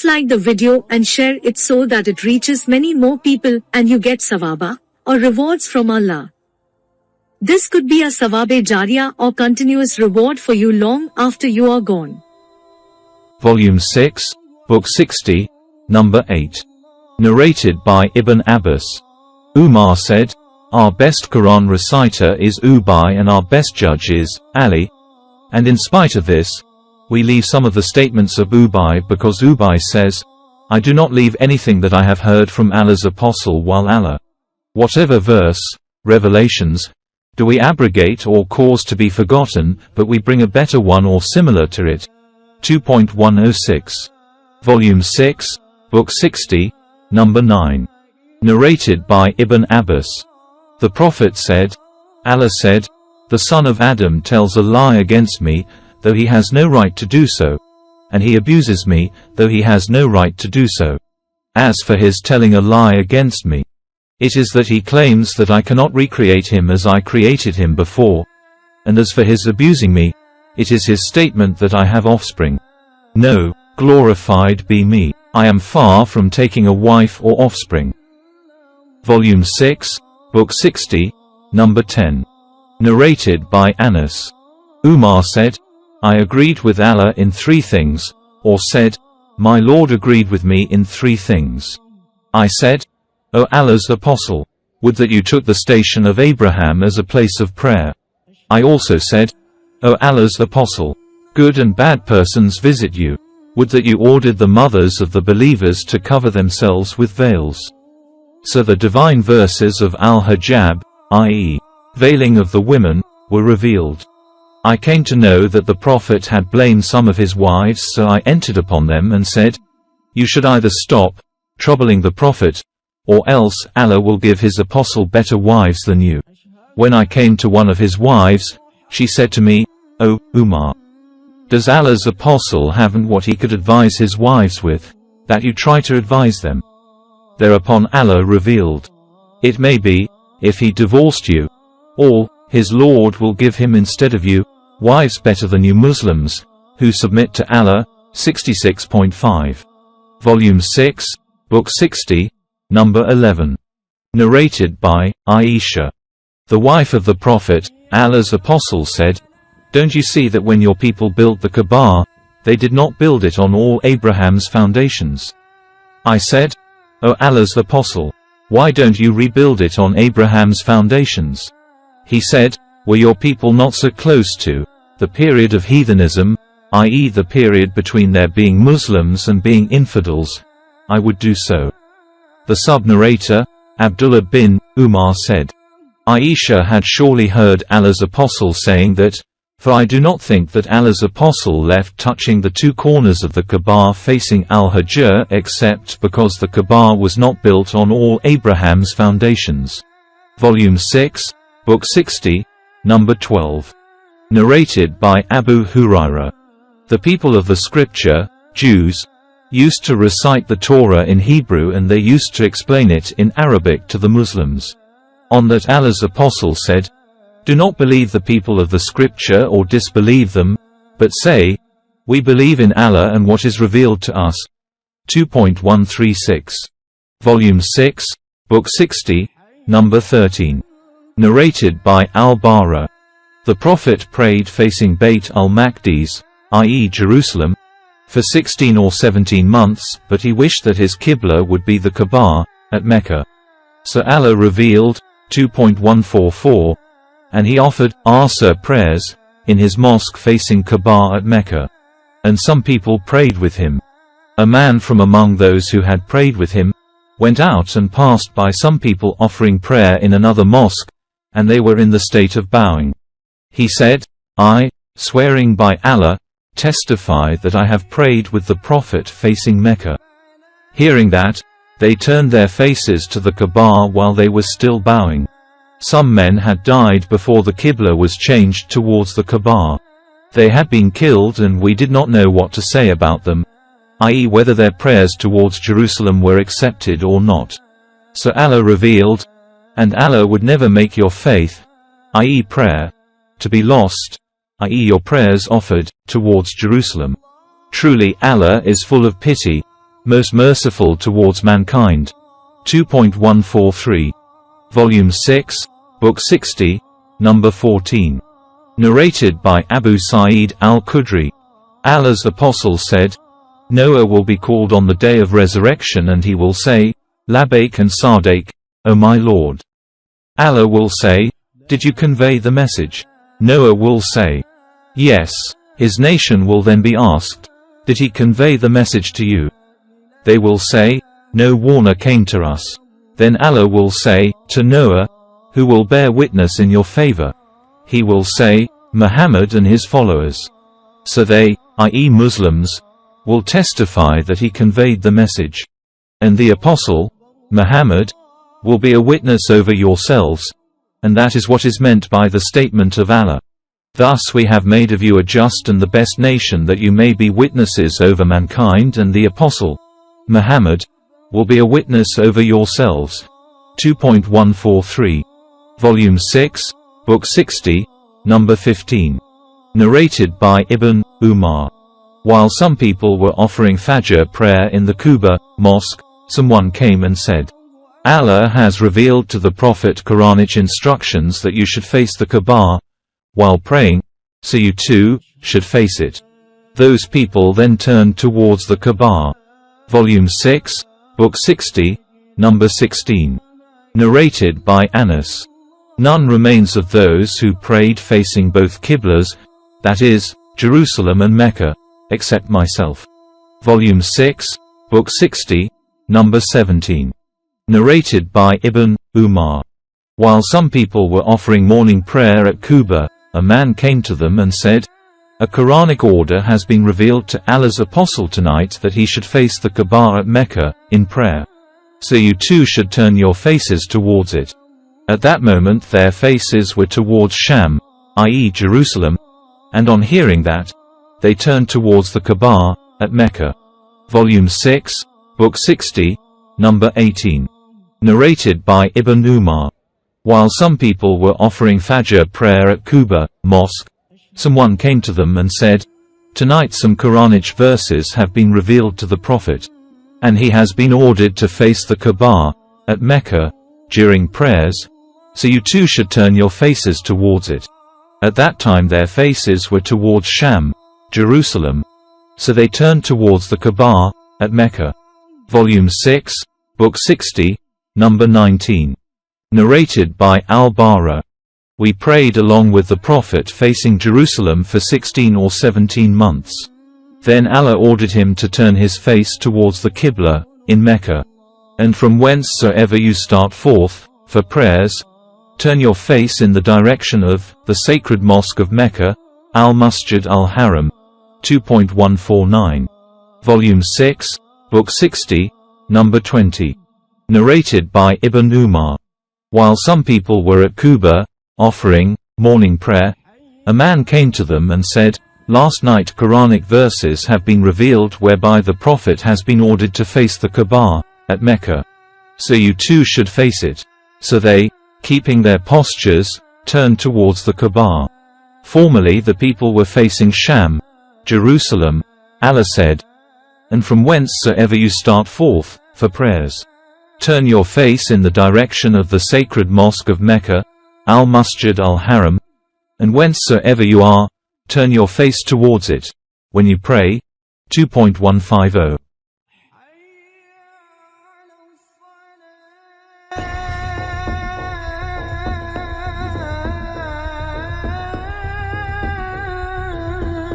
Please like the video and share it so that it reaches many more people and you get sawaba, or rewards from Allah. This could be a sawabe jariyah or continuous reward for you long after you are gone. Volume 6, Book 60, Number 8. Narrated by Ibn Abbas. Umar said, "Our best Quran reciter is Ubay and our best judge is Ali. And in spite of this, we leave some of the statements of Ubay because Ubay says, I do not leave anything that I have heard from Allah's apostle while Allah. Whatever verse, revelations, do we abrogate or cause to be forgotten, but we bring a better one or similar to it." 2.106. Volume 6, Book 60, Number 9. Narrated by Ibn Abbas. The Prophet said, Allah said, "The son of Adam tells a lie against me, though he has no right to do so, and he abuses me, though he has no right to do so. As for his telling a lie against me, it is that he claims that I cannot recreate him as I created him before. And as for his abusing me, it is his statement that I have offspring. No, glorified be me, I am far from taking a wife or offspring." Volume 6, Book 60, Number 10. Narrated by Anas. Umar said, "I agreed with Allah in 3 things," or said, "My Lord agreed with me in 3 things. I said, O Allah's Apostle, would that you took the station of Abraham as a place of prayer. I also said, O Allah's Apostle, good and bad persons visit you. Would that you ordered the mothers of the believers to cover themselves with veils." So the divine verses of Al-Hijab, i.e., veiling of the women, were revealed. I came to know that the Prophet had blamed some of his wives, so I entered upon them and said, "You should either stop troubling the Prophet, or else Allah will give his apostle better wives than you." When I came to one of his wives, she said to me, "O Umar, does Allah's apostle haven't what he could advise his wives with, that you try to advise them?" Thereupon Allah revealed, "It may be, if he divorced you, or his Lord will give him instead of you, wives better than you Muslims, who submit to Allah." 66.5. Volume 6, Book 60, Number 11. Narrated by Aisha. The wife of the Prophet, Allah's Apostle, said, "Don't you see that when your people built the Kaaba, they did not build it on all Abraham's foundations?" I said, "O Allah's Apostle, why don't you rebuild it on Abraham's foundations?" He said, "Were your people not so close to the period of heathenism, i.e. the period between their being Muslims and being infidels, I would do so." The sub-narrator, Abdullah bin Umar, said, Aisha had surely heard Allah's Apostle saying that, "For I do not think that Allah's Apostle left touching the 2 corners of the Kaaba facing Al-Hijr except because the Kaaba was not built on all Abraham's foundations." Volume 6, Book 60, Number 12. Narrated by Abu Hurairah. The people of the scripture, Jews, used to recite the Torah in Hebrew and they used to explain it in Arabic to the Muslims. On that Allah's Apostle said, "Do not believe the people of the scripture or disbelieve them, but say, we believe in Allah and what is revealed to us." 2.136. Volume 6, Book 60, Number 13. Narrated by Al-Bara. The Prophet prayed facing Bayt al-Maqdis, i.e. Jerusalem, for 16 or 17 months, but he wished that his Qibla would be the Kaaba, at Mecca. So Allah revealed, 2.144, and he offered Asr prayers in his mosque facing Kaaba at Mecca. And some people prayed with him. A man from among those who had prayed with him went out and passed by some people offering prayer in another mosque, and they were in the state of bowing. He said, "I, swearing by Allah, testify that I have prayed with the Prophet facing Mecca." Hearing that, they turned their faces to the Kaaba while they were still bowing. Some men had died before the Qibla was changed towards the Kaaba. They had been killed and we did not know what to say about them, i.e. whether their prayers towards Jerusalem were accepted or not. So Allah revealed, "And Allah would never make your faith, i.e. prayer, to be lost, i.e. your prayers offered, towards Jerusalem. Truly Allah is full of pity, most merciful towards mankind. 2.143. Volume 6, Book 60, Number 14. Narrated by Abu Sa'id al-Khudri. Allah's apostle said, Noah will be called on the day of resurrection and he will say, Labbaik and Sadiq, O my Lord. Allah will say, did you convey the message? Noah will say, yes. His nation will then be asked, did he convey the message to you? They will say, no warner came to us. Then Allah will say, to Noah, who will bear witness in your favor? He will say, Muhammad and his followers. So they, i.e. Muslims, will testify that he conveyed the message. And the apostle, Muhammad, will be a witness over yourselves, and that is what is meant by the statement of Allah. Thus we have made of you a just and the best nation that you may be witnesses over mankind, and the apostle, Muhammad, will be a witness over yourselves. 2.143. Volume 6, Book 60, Number 15. Narrated by Ibn Umar. While some people were offering Fajr prayer in the Quba mosque, someone came and said, Allah has revealed to the Prophet Quranic instructions that you should face the Kaaba while praying, so you too should face it. Those people then turned towards the Kaaba. Volume 6, Book 60, Number 16. Narrated by Anas. None remains of those who prayed facing both Qiblas, that is, Jerusalem and Mecca, except myself. Volume 6, Book 60, Number 17. Narrated by Ibn Umar. While some people were offering morning prayer at Quba, a man came to them and said, a Quranic order has been revealed to Allah's apostle tonight that he should face the Kaaba at Mecca, in prayer. So you too should turn your faces towards it. At that moment their faces were towards Sham, i.e. Jerusalem, and on hearing that, they turned towards the Kaaba, at Mecca. Volume 6, Book 60, Number 18. Narrated by Ibn Umar. While some people were offering Fajr prayer at Quba mosque, someone came to them and said, tonight some Quranic verses have been revealed to the Prophet, and he has been ordered to face the Kaaba, at Mecca, during prayers, so you too should turn your faces towards it. At that time their faces were towards Sham, Jerusalem, so they turned towards the Kaaba, at Mecca. Volume 6, Book 60, Number 19. Narrated by Al-Bara. We prayed along with the Prophet facing Jerusalem for 16 or 17 months. Then Allah ordered him to turn his face towards the Qibla, in Mecca. And from whencesoever you start forth, for prayers, turn your face in the direction of the sacred mosque of Mecca, Al-Masjid al-Haram. 2.149. Volume 6, Book 60, Number 20. Narrated by Ibn Umar. While some people were at Quba, offering morning prayer, a man came to them and said, last night Quranic verses have been revealed whereby the Prophet has been ordered to face the Kaaba, at Mecca. So you too should face it. So they, keeping their postures, turned towards the Kaaba. Formerly the people were facing Sham, Jerusalem. Allah said, and from whencesoever you start forth, for prayers, turn your face in the direction of the sacred mosque of Mecca, Al-Masjid al-Haram, and whencesoever you are, turn your face towards it, when you pray. 2.150.